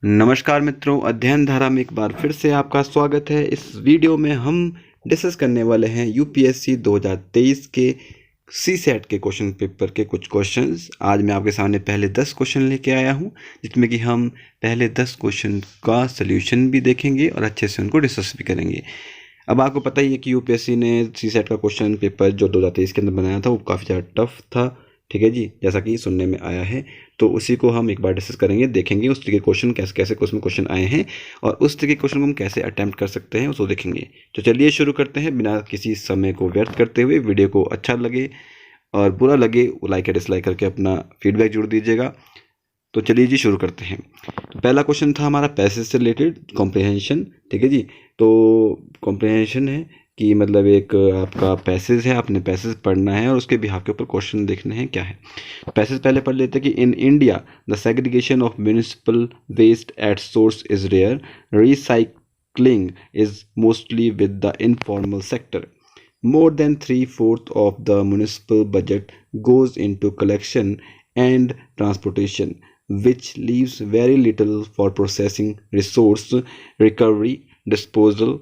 नमस्कार मित्रों, अध्ययन धारा में एक बार फिर से आपका स्वागत है। इस वीडियो में हम डिस्कस करने वाले हैं यूपीएससी 2023 के सीसेट के क्वेश्चन पेपर के कुछ क्वेश्चंस। आज मैं आपके सामने पहले 10 क्वेश्चन लेके आया हूं, जिसमें कि हम पहले 10 क्वेश्चन का सल्यूशन भी देखेंगे और अच्छे से उनको डिस्कस भी करेंगे। अब आपको पता ही है कि यूपीएससी ने सीसेट का क्वेश्चन पेपर जो 2023 के अंदर बनाया था वो काफ़ी ज़्यादा टफ था, ठीक है जी, जैसा कि सुनने में आया है। तो उसी को हम एक बार डिस्कस करेंगे, देखेंगे उस तरीके क्वेश्चन कैसे कैसे उसमें क्वेश्चन आए हैं और उस तरीके क्वेश्चन को हम कैसे अटैम्प्ट कर सकते हैं उसको देखेंगे। तो चलिए शुरू करते हैं बिना किसी समय को व्यर्थ करते हुए। वीडियो को अच्छा लगे और बुरा लगे लाइक या डिसलाइक करके अपना फीडबैक जोड़ दीजिएगा। तो चलिए जी शुरू करते हैं। तो पहला क्वेश्चन था हमारा पैसेज से रिलेटेड कॉम्प्रिहेंशन, ठीक है जी। तो कॉम्प्रिहेंशन है कि मतलब एक आपका पैसेज है, आपने पैसेज पढ़ना है और उसके बिहाफ के ऊपर क्वेश्चन देखने हैं क्या है। पैसेज पहले पढ़ लेते हैं कि in India the segregation of municipal waste at source is rare, recycling is mostly with the informal sector. More than three-fourths of the municipal budget goes into collection and transportation, which leaves very little for processing, resource recovery, disposal.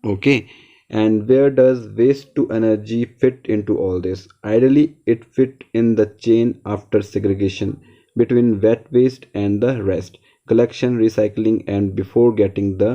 Okay, and where does waste to energy fit into all this? Ideally, it fit in the chain after segregation between wet waste and the rest, collection, recycling, and before getting the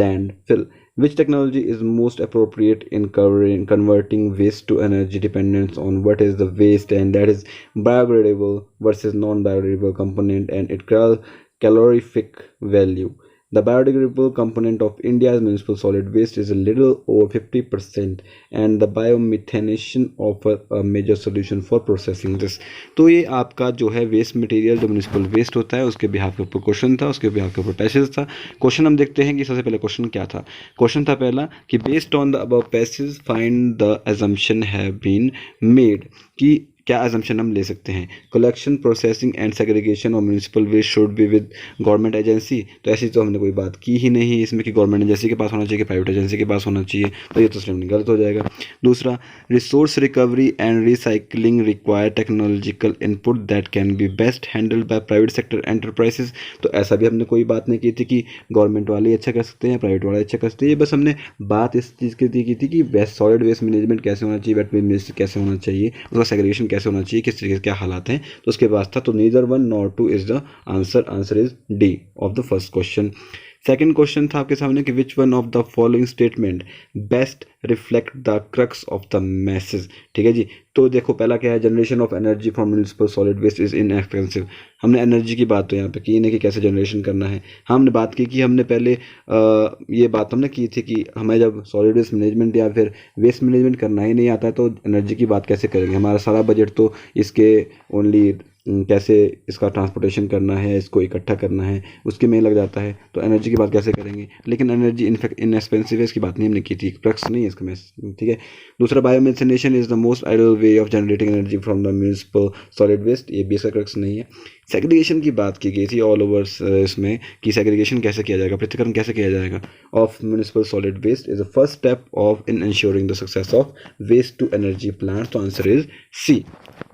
landfill. Which technology is most appropriate in converting waste to energy depends on what is the waste, and that is biodegradable versus non-biodegradable component and its calorific value. The biodegradable component of India's municipal solid waste is a little over 50%, and the biomethanation offers a major solution for processing this. तो ये आपका जो है waste material जो municipal waste होता है उसके behalf के ऊपर क्वेश्चन था, उसके बिहाफ के ऊपर पैसेज था। क्वेश्चन हम देखते हैं कि सबसे पहले क्वेश्चन क्या था। क्वेश्चन था पहला कि based on the above passage find the assumption have been made, कि क्या अजम्पशन हम ले सकते हैं। Collection, processing and segregation of municipal waste should be with government agency. तो ऐसी तो हमने कोई बात की ही नहीं इसमें कि गवर्नमेंट एजेंसी के पास होना चाहिए कि प्राइवेट एजेंसी के पास होना चाहिए, तो ये तो स्टेटमेंट गलत हो जाएगा। दूसरा, resource recovery and recycling require technological input that can be best handled by private sector enterprises. तो ऐसा भी हमने कोई बात नहीं की थी कि गवर्नमेंट वाले अच्छा कर सकते हैं, प्राइवेट वाले अच्छा कर सकते हैं। बस हमने बात इस चीज़ की थी कि वेस्ट सॉलिड वेस्ट मैनेजमेंट कैसे होना चाहिए, वेट वेस्ट कैसे होना चाहिए, उसका सेग्रीगेशन कैसे होना चाहिए, किस तरीके से क्या हालात हैं, तो उसके पास था। तो neither one nor two is the answer, answer is D of the first question. Second question था आपके सामने कि which one of the following statement best reflect the crux of the message, ठीक है जी। तो देखो पहला क्या है, generation of energy from municipal solid waste is inexpensive. हमने एनर्जी की बात तो यहाँ पे की नहीं कि कैसे जनरेशन करना है। हमने बात की कि हमने पहले ये बात हमने की थी कि हमें जब सॉलिड वेस्ट मैनेजमेंट या फिर वेस्ट मैनेजमेंट करना ही नहीं आता है तो एनर्जी की बात कैसे करेंगे। हमारा सारा बजट तो इसके ओनली कैसे इसका ट्रांसपोर्टेशन करना है, इसको इकट्ठा करना है, उसके में लग जाता है, तो एनर्जी की बात कैसे करेंगे। लेकिन एनर्जी इनफैक्ट इनएक्सपेंसिव है, इसकी बात नहीं हमने की थी, क्रक्स नहीं है इसका में, ठीक है। दूसरा, biomethanation is the most ideal way of generating energy from the municipal solid waste, ये भी इसका क्रक्स नहीं है। सेग्रीगेशन की बात की गई थी ऑल ओवर इसमें कि सेग्रीगेशन कैसे किया जाएगा, पृथक्करण कैसे किया जाएगा of municipal solid waste is the first step of in ensuring the success of waste to energy plant. तो आंसर इज सी,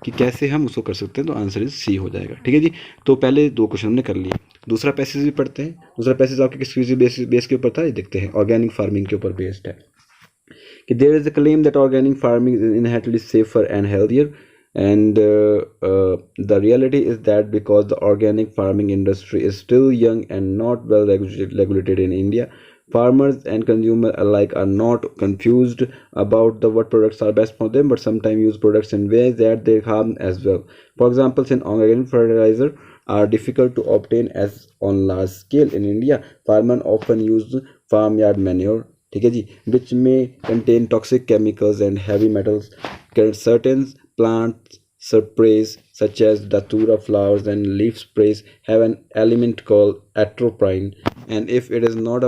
कि कैसे हम उसको कर सकते हैं, तो आंसर इज सी हो जाएगा, ठीक है जी। तो पहले दो क्वेश्चन हमने कर लिए। दूसरा पैसेज भी पढ़ते हैं। दूसरा पैसेज आपके किस बेस के ऊपर था, ये देखते हैं। ऑर्गेनिक फार्मिंग के ऊपर बेस्ड है कि there is a claim that organic farming is inherently safer and healthier, and the reality is that because the organic farming industry is still young and not well regulated in India, farmers and consumers alike are not confused about what products are best for them, but sometimes use products in ways that they harm as well. For example, since organic fertilizer are difficult to obtain as on large scale in India, farmers often use farmyard manure, ठीक है जी, which may contain toxic chemicals and heavy metals. Certain plant sprays such as datura flowers and leaf sprays have an element called atropine, and if it is not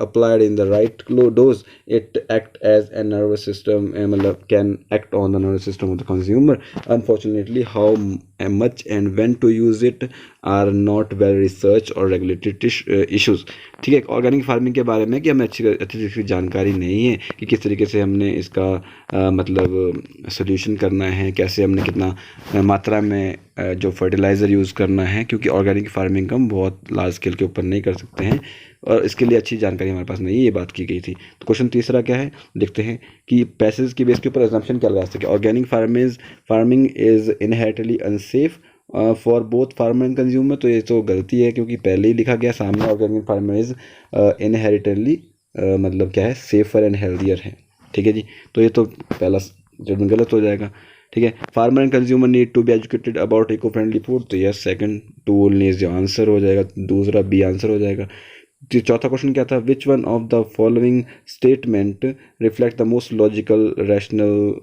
applied in the right dose, it act as a nervous system can act on the nervous system of the consumer. Unfortunately, much and when to use it are not well researched or regulated issues। ठीक है, organic farming के बारे में कि हमें अच्छी जानकारी नहीं है कि किस तरीके से हमने इसका मतलब सोल्यूशन करना है, कैसे हमने कितना मात्रा में जो फर्टिलाइज़र यूज़ करना है, क्योंकि ऑर्गेनिक फार्मिंग हम बहुत लार्ज स्केल के ऊपर नहीं कर सकते हैं और इसके लिए अच्छी जानकारी हमारे पास नहीं है, ये बात की गई थी। तो क्वेश्चन तीसरा क्या है, देखते हैं कि पैसेज की बेस के ऊपर एजम्पशन क्या लगा सके। Organic farming is inherently unsafe for both farmer and consumer. तो ये तो गलती है, क्योंकि पहले ही लिखा गया सामने ऑर्गेनिक फार्मर इज़ इनहेरिटेंटली मतलब क्या है, सेफर एंड हेल्दियर है। ठीक है जी, तो ये तो पहला जब गलत हो जाएगा। ठीक है, farmer and consumer need to be educated about eco friendly food. तो यस, सेकंड टू ओनली जो आंसर हो जाएगा, दूसरा बी आंसर हो जाएगा। चौथा क्वेश्चन क्या था, which one of the following statement reflect the most logical rational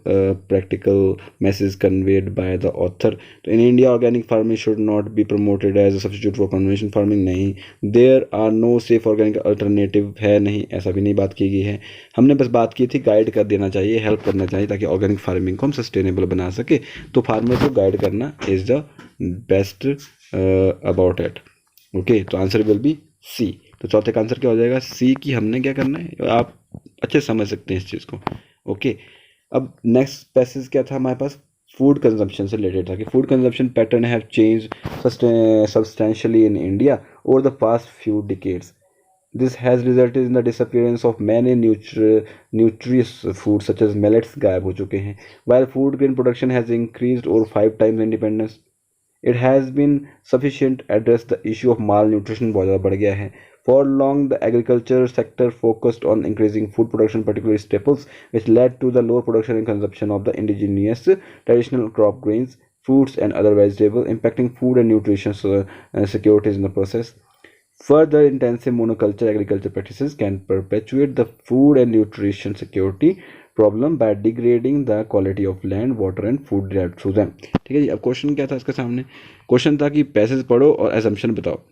practical message conveyed by the author. तो in India organic farming should not be promoted as a substitute for conventional farming. नहीं, there are no safe organic alternative है, नहीं, ऐसा भी नहीं बात की गई है। हमने बस बात की थी गाइड कर देना चाहिए, हेल्प करना चाहिए ताकि ऑर्गेनिक फार्मिंग को हम सस्टेनेबल बना सके। तो फार्मर को गाइड करना is the best about it. Okay, तो आंसर विल बी सी। तो चौथे का आंसर क्या हो जाएगा, सी, की हमने क्या करना है, आप अच्छे समझ सकते हैं इस चीज़ को। ओके, अब नेक्स्ट पैसेज क्या था हमारे पास, फूड कंजम्पशन से रिलेटेड था कि food consumption pattern have change substantially in India over the past few decades. This has resulted in the disappearance of many nutritious food such as millets गायब हो चुके हैं। While food grain production has increased over 5 times independence, it has been sufficient address the issue of malnutrition बहुत ज़्यादा बढ़ गया है। For long, the agriculture sector focused on increasing food production, particularly staples, which led to the lower production and consumption of the indigenous traditional crop grains, fruits, and other vegetables, impacting food and nutrition securities in the process. Further intensive monoculture agriculture practices can perpetuate the food and nutrition security problem by degrading the quality of land, water, and food derived through them। ठीक है जी, अब question क्या था इसके सामने, question था कि passage पढ़ो और एजम्पशन बताओ।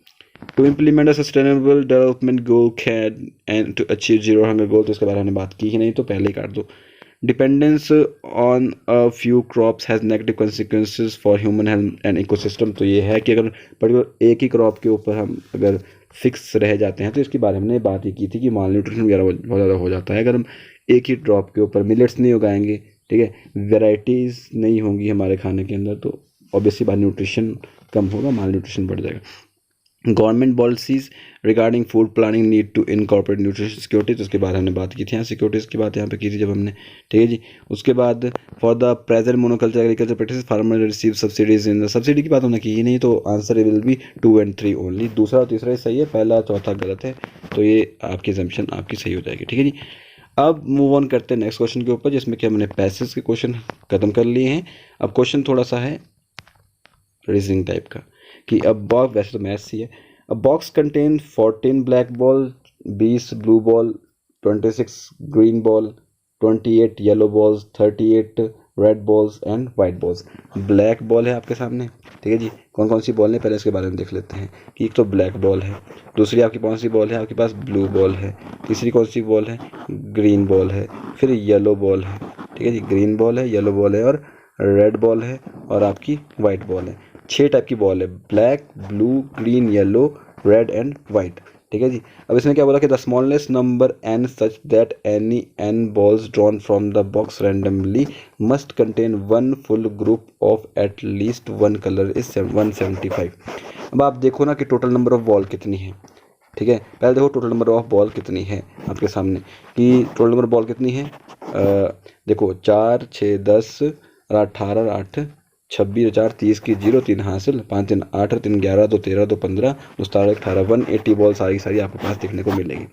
To implement a sustainable development goal can and to achieve zero hunger goal, तो इसके बारे में हमने बात की ही नहीं, तो पहले ही काट दो। Dependence on a few crops has negative consequences for human health and ecosystem. तो ये है कि अगर पर्टिकुलर एक ही क्रॉप के ऊपर हम अगर फिक्स रह जाते हैं, तो इसके बारे में हमने बात ही की थी कि माल न्यूट्रिशन वगैरह बहुत ज़्यादा हो जाता है अगर हम एक ही ड्रॉप के ऊपर मिलेट्स नहीं उगाएंगे। ठीक है, वेराइटीज़ नहीं होंगी हमारे खाने के अंदर, तो ऑब्वियसली बात न्यूट्रिशन कम होगा, माल न्यूट्रिशन बढ़ जाएगा। Government policies regarding food planning need to incorporate nutrition security, तो उसके बाद हमने बात की थी, यहाँ सिक्योरिटीज़ की बात यहाँ पे की थी जब हमने। ठीक है जी, उसके बाद for the present monoculture agriculture practice farmer receive subsidies in the, subsidy की बात हमने की ही नहीं, तो answer will B 2 and 3 only. दूसरा और तीसरा सही है, पहला चौथा गलत है, तो ये आपकी एजम्पशन आपकी सही हो जाएगी। ठीक है जी, अब मूव ऑन करते हैं नेक्स्ट क्वेश्चन के ऊपर, जिसमें कि हमने पैसेज के क्वेश्चन खत्म कर लिए हैं। अब क्वेश्चन थोड़ा सा है रीजनिंग टाइप का कि अब बॉक्स, वैसे तो मैथ्स ही है, अ box contain 14 black ball, 20 blue ball, 26 green ball, 28 yellow balls, 38 red balls and white balls. Black ball है आपके सामने। ठीक है जी, कौन कौन सी बॉल है पहले इसके बारे में देख लेते हैं कि एक तो ब्लैक बॉल है, दूसरी आपकी कौन सी बॉल है, आपके पास ब्लू बॉल है, तीसरी कौन सी बॉल है, ग्रीन बॉल है, फिर येलो बॉल है। ठीक है जी, ग्रीन बॉल है, येलो बॉल है और रेड बॉल है और आपकी वाइट बॉल है। 6 टाइप की बॉल है, black, blue, green, yellow, red and white. ठीक है जी, अब इसमें क्या बोला कि the smallest number n such that any n balls drawn from the box randomly must contain one full group of at least one colour is 175। अब आप देखो ना कि टोटल नंबर ऑफ बॉल कितनी है। ठीक है, पहले देखो टोटल नंबर ऑफ बॉल कितनी है आपके सामने कि टोटल नंबर बॉल कितनी है। देखो 4 6 10 और 18 8 26 4 30 की 0 3 हासिल, 5 3 8 3 11 2 13 2 15 2 17 18 180 बॉल सारी सारी आपके पास देखने को मिलेगी।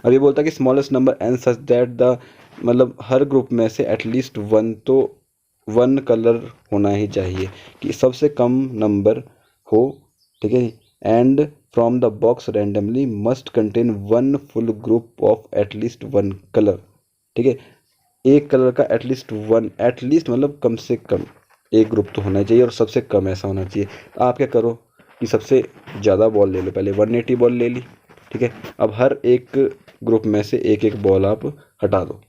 अब ये बोलता है कि smallest number n such that the, मतलब हर ग्रुप में से एटलीस्ट वन, तो वन कलर होना ही चाहिए कि सबसे कम नंबर हो। ठीक है, and from the box randomly must contain one full group of at least one colour. ठीक है, एक कलर का एटलीस्ट वन, एटलीस्ट मतलब कम से कम एक ग्रुप तो होना चाहिए और सबसे कम ऐसा होना चाहिए। आप क्या करो कि सबसे ज़्यादा बॉल ले लो, पहले 180 बॉल ले ली। ठीक है, अब हर एक ग्रुप में से एक एक बॉल आप हटा दो,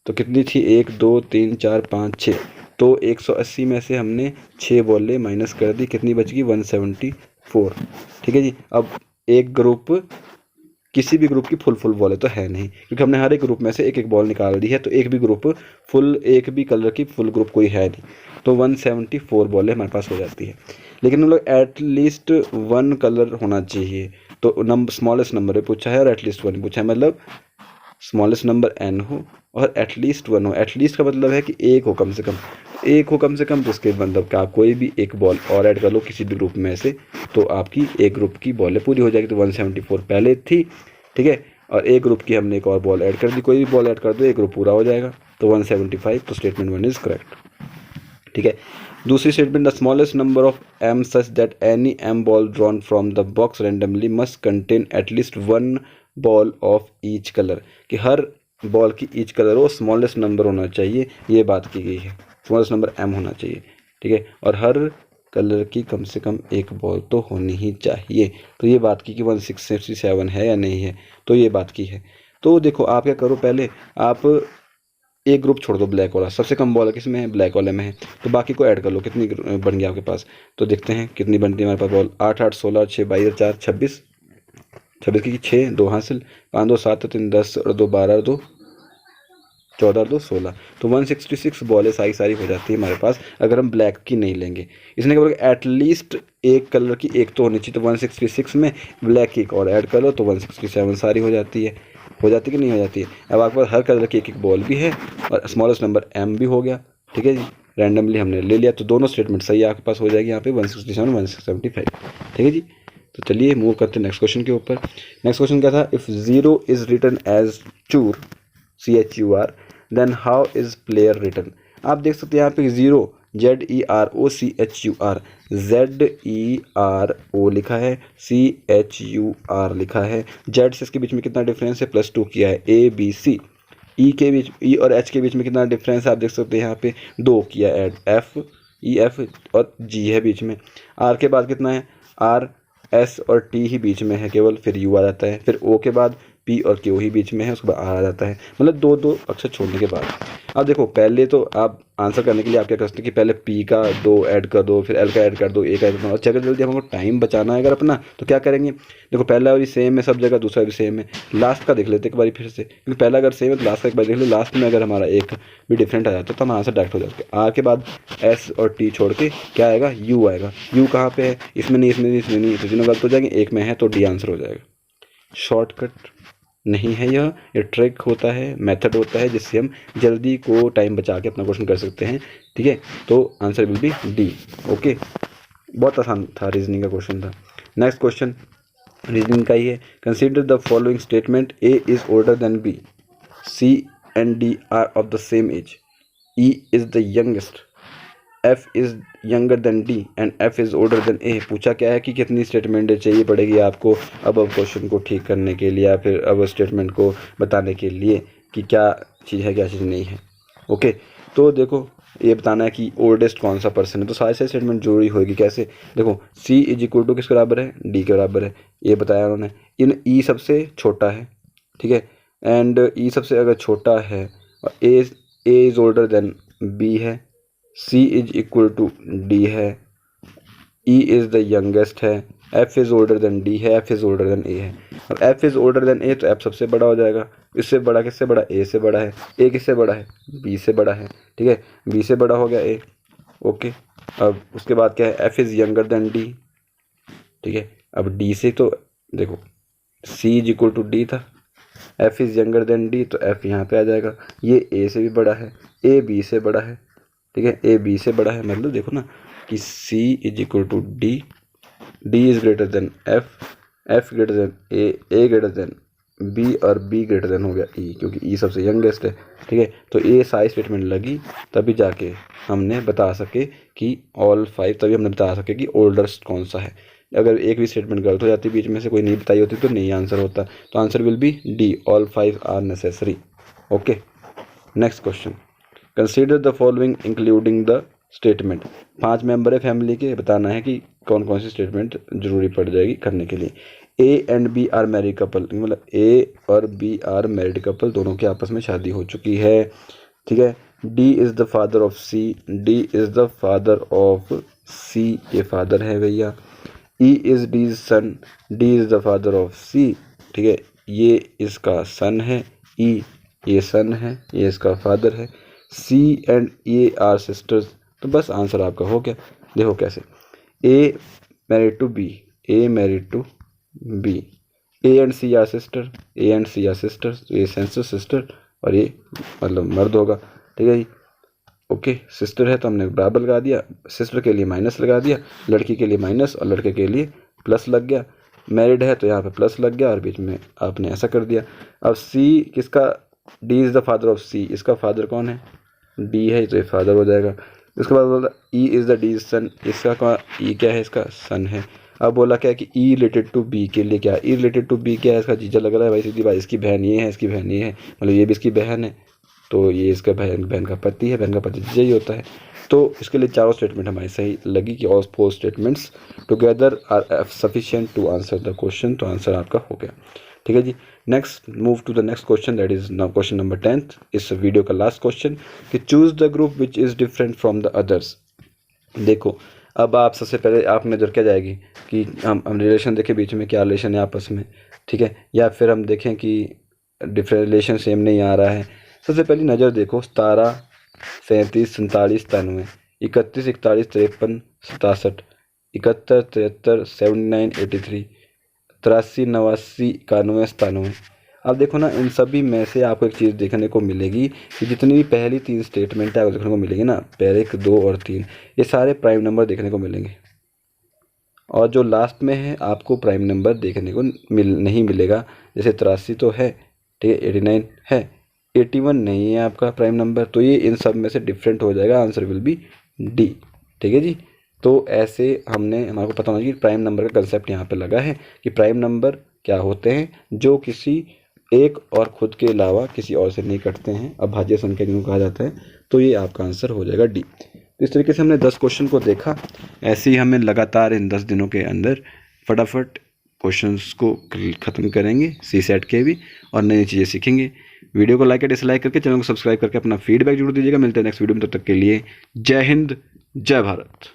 तो कितनी थी, 1 2 3 4 5 6, तो 180 में से हमने 6 बॉलें माइनस कर दी, कितनी बच गई 174। ठीक है जी। अब एक ग्रुप, किसी भी ग्रुप की फुल बॉलें तो है नहीं, क्योंकि हमने हर एक ग्रुप में से एक एक बॉल निकाल दी है, तो एक भी ग्रुप फुल, एक भी कलर की फुल ग्रुप कोई है नहीं, तो 174 बॉलें हमारे पास हो जाती है। लेकिन हम लोग एटलीस्ट 1 कलर होना चाहिए, तो स्मॉलेस्ट नंबर पूछा है और एटलीस्ट 1 पूछा है, मतलब स्मॉलेस्ट नंबर n हो और एटलीस्ट 1 हो। एटलीस्ट का मतलब है कि एक हो कम से कम, एक हो कम से कम, तो इसके मतलब कि आप कोई भी एक बॉल और ऐड कर लो किसी भी ग्रुप में से, तो आपकी एक ग्रुप की बॉलें पूरी हो जाएगी। तो 174 पहले थी, ठीक है, और एक ग्रुप की हमने एक और बॉल ऐड कर दी, कोई भी बॉल ऐड कर दो एक ग्रुप पूरा हो जाएगा, तो 175। तो स्टेटमेंट 1 इज करेक्ट। ठीक है। दूसरी statement, the smallest number of m such that any m ball drawn from the box randomly must contain at least 1 ball of each colour, कि हर बॉल की ईच कलर वो स्मॉलेस्ट नंबर होना चाहिए, ये बात की गई है। स्मॉलेस्ट नंबर m होना चाहिए, ठीक है, और हर कलर की कम से कम एक बॉल तो होनी ही चाहिए। तो ये बात की कि 167 है या नहीं है, तो ये बात की है। तो देखो आप क्या करो, पहले आप एक ग्रुप छोड़ दो ब्लैक वाला, सबसे कम बॉल किस में है, ब्लैक वाले में है, तो बाकी को ऐड कर लो, कितनी बन गया आपके पास। तो देखते हैं कितनी बनती है हमारे पास बॉल, 8 8 16 6 22 4 26, 26 की 6 2 हासिल, 5 2 7 3 10 और 2 12 और 2 14 और 2 16, तो 166 बॉलें सारी हो जाती है हमारे पास, अगर हम ब्लैक की नहीं लेंगे। इसने क्या एटलीस्ट एक कलर की एक तो होनी चाहिए, तो 166 में ब्लैक की एक और ऐड कर लो, तो 167 सारी हो जाती है। हो जाती कि नहीं हो जाती है। अब आपके पास हर कलर की एक एक बॉल भी है और स्मॉलेस्ट नंबर m भी हो गया, ठीक है जी, रैंडमली हमने ले लिया, तो दोनों स्टेटमेंट सही आपके पास हो जाएगी यहाँ पे 167 175। ठीक है जी। तो चलिए मूव करते हैं नेक्स्ट क्वेश्चन के ऊपर। नेक्स्ट क्वेश्चन क्या था, if 0 is written as chur CHUR then how is player written. आप देख सकते हैं यहाँ पे 0 ZEROCHUR, ZERO लिखा है, CHUR लिखा है, जेड से इसके बीच में कितना डिफरेंस है, +2 किया है, ABC, ई के बीच, ई और एच के बीच में कितना डिफरेंस है आप देख सकते हैं यहाँ पे 2 किया ऐड, EF और G है बीच में, R के बाद कितना है, R S और T ही बीच में है केवल, फिर U आ जाता है, फिर O के बाद P और Q ही बीच में है, उसके बाद R आ जाता है, मतलब 2 अक्षर छोड़ने के बाद। अब देखो पहले तो आप आंसर करने के लिए आप क्या कर सकते हैं कि पहले P का 2 ऐड कर दो, फिर L का ऐड कर दो, A का ऐड कर दो, और अगर जल्दी हमको टाइम बचाना है अगर अपना, तो क्या करेंगे, देखो पहला भी सेम है सब जगह, दूसरा भी सेम है, लास्ट का देख लेते एक बार फिर से, क्योंकि पहला अगर सेम है तो लास्ट का एक बार देख लो, लास्ट में अगर हमारा एक भी डिफरेंट आ जाता है तो हम आंसर डायरेक्ट हो जाते हैं। आर के बाद S और T छोड़ के क्या आएगा, U आएगा। U कहाँ पे है, इसमें नहीं, इसमें नहीं, इसमें नहीं, तो तीनों गलत हो जाएंगे, एक में है तो D आंसर हो जाएगा। शॉर्टकट नहीं है ये ट्रिक होता है, मेथड होता है, जिससे हम जल्दी को टाइम बचा के अपना क्वेश्चन कर सकते हैं। ठीक है, तो answer will be D। Okay, बहुत आसान था, रीजनिंग का क्वेश्चन था। नेक्स्ट क्वेश्चन रीजनिंग का ही है। Consider the following statement, A is older than B, C and D are of the same age, E is the youngest, F is younger than D and F is older than A। पूछा क्या है कि कितनी statement चाहिए पड़ेगी आपको अब question को ठीक करने के लिए, या फिर अब स्टेटमेंट को बताने के लिए कि क्या चीज़ है क्या चीज़ नहीं है। ओके, तो देखो ये बताना है कि ओल्डेस्ट कौन सा पर्सन है, तो सारे स्टेटमेंट जरूरी होगी। कैसे, देखो C इज इक्वल टू किसके बराबर है, D के बराबर है, ये बताया उन्होंने। इन E सबसे छोटा है, ठीक है, एंड E सबसे अगर छोटा है और A is older than B है, C is equal to D है, E इज़ द यंगेस्ट है, F is older than D है, F is older than A है। अब F is older than A तो F सबसे बड़ा हो जाएगा, इससे बड़ा किससे बड़ा, A से बड़ा है, A किससे बड़ा है, B से बड़ा है, ठीक है, B से बड़ा हो गया A। ओके, अब उसके बाद क्या है, F is younger than D, ठीक है, अब D से तो देखो C is equal to D था, F is younger than D तो F यहाँ पे आ जाएगा, ये A से भी बड़ा है, A B से बड़ा है, ठीक है, A B से बड़ा है, मतलब देखो ना कि C is equal to D, D is greater than F, F greater than A greater than B और B ग्रेटर देन हो गया E, क्योंकि E सबसे यंगेस्ट है। ठीक है, तो ये सारी स्टेटमेंट लगी तभी जाके हमने बता सके कि ऑल 5, तभी हमने बता सके कि ओल्डेस्ट कौन सा है। अगर एक भी स्टेटमेंट गलत हो जाती बीच में से, कोई नहीं बताई होती, तो नहीं आंसर होता, तो answer will be D, all 5 are necessary. Okay, next question, consider the following including the statement. 5 member है फैमिली के, बताना है कि कौन कौन सी स्टेटमेंट जरूरी पड़ जाएगी करने के लिए। A and B are married couple, मतलब A और B आर मैरिड कपल, दोनों की आपस में शादी हो चुकी है। ठीक है, D is the father of C, D is the father of C, ये फादर है भैया। E is D son, D is the father of C, ठीक है, ये इसका सन है। ई ये सन है, ये इसका फादर है। C and A are sisters, तो बस आंसर आपका हो गया। देखो कैसे, A married to B, A married to B, A and C are sister, A and C are sisters, तो ये सेंसर सिस्टर और ये मतलब मर्द होगा, ठीक है जी। ओके, सिस्टर है तो हमने बराबर लगा दिया, सिस्टर के लिए माइनस लगा दिया, लड़की के लिए माइनस और लड़के के लिए प्लस लग गया। मैरिड है तो यहाँ पे प्लस लग गया और बीच में आपने ऐसा कर दिया। अब सी किसका, D is the father of C, इसका फादर कौन है, डी है, तो ये फादर हो जाएगा। उसके बाद बोला ई इज़ द डी सन, इसका कौन, ई क्या है, इसका सन है। अब बोला क्या कि ई रिलेटेड टू बी के लिए क्या, ई रिलेटेड टू बी क्या है, इसका जीजा लग रहा है भाई, सीधी बात, इसकी बहन ये है, इसकी बहन ये है, मतलब ये भी इसकी बहन है, तो ये इसका बहन का पति है, बहन का पति जीजा ही होता है। तो इसके लिए चारों स्टेटमेंट हमारी सही लगी कि all four statements together are sufficient to answer the question, तो आंसर आपका हो गया, ठीक है जी। Next move to the next question, that is now question number 10th, इस वीडियो का लास्ट क्वेश्चन, कि choose the group which is different from the others. देखो अब आप सबसे पहले आप नज़र क्या जाएगी कि हम रिलेशन देखें बीच में क्या रिलेशन है आपस में, ठीक है, या फिर हम देखें कि डिफरेंट रिलेशन सेम नहीं आ रहा है। सबसे पहली नज़र देखो, 17, 37, 47, 93, 31, 41, 53, 67, 71, 73, 79, 83, 83, 89, 91, 97। अब देखो ना, इन सभी में से आपको एक चीज़ देखने को मिलेगी कि जितनी भी पहली 3 स्टेटमेंट है आपको देखने को मिलेगी ना, पहले 1, 2 और 3, ये सारे प्राइम नंबर देखने को मिलेंगे, और जो लास्ट में है आपको प्राइम नंबर देखने को नहीं मिलेगा। जैसे 83 तो है, ठीक है, 89 है, 81 नहीं है आपका प्राइम नंबर, तो ये इन सब में से डिफरेंट हो जाएगा, आंसर विल बी डी, ठीक है जी। तो ऐसे हमारे को पता होना चाहिए प्राइम नंबर का कंसेप्ट यहाँ पे लगा है कि प्राइम नंबर क्या होते हैं, जो किसी एक और खुद के अलावा किसी और से नहीं कटते हैं, अभाज्य संख्या जिनको कहा जाता है, तो ये आपका आंसर हो जाएगा डी। तो इस तरीके से हमने 10 क्वेश्चन को देखा। ऐसे ही हमें लगातार इन 10 दिनों के अंदर फटाफट क्वेश्चंस को ख़त्म करेंगे, सी सेट के भी, और नई चीज़ें सीखेंगे। वीडियो को लाइक या डिसलाइक करके, चैनल को सब्सक्राइब करके अपना फीडबैक जरूर दीजिएगा। मिलते हैं नेक्स्ट वीडियो में, तब तक के लिए जय हिंद, जय भारत।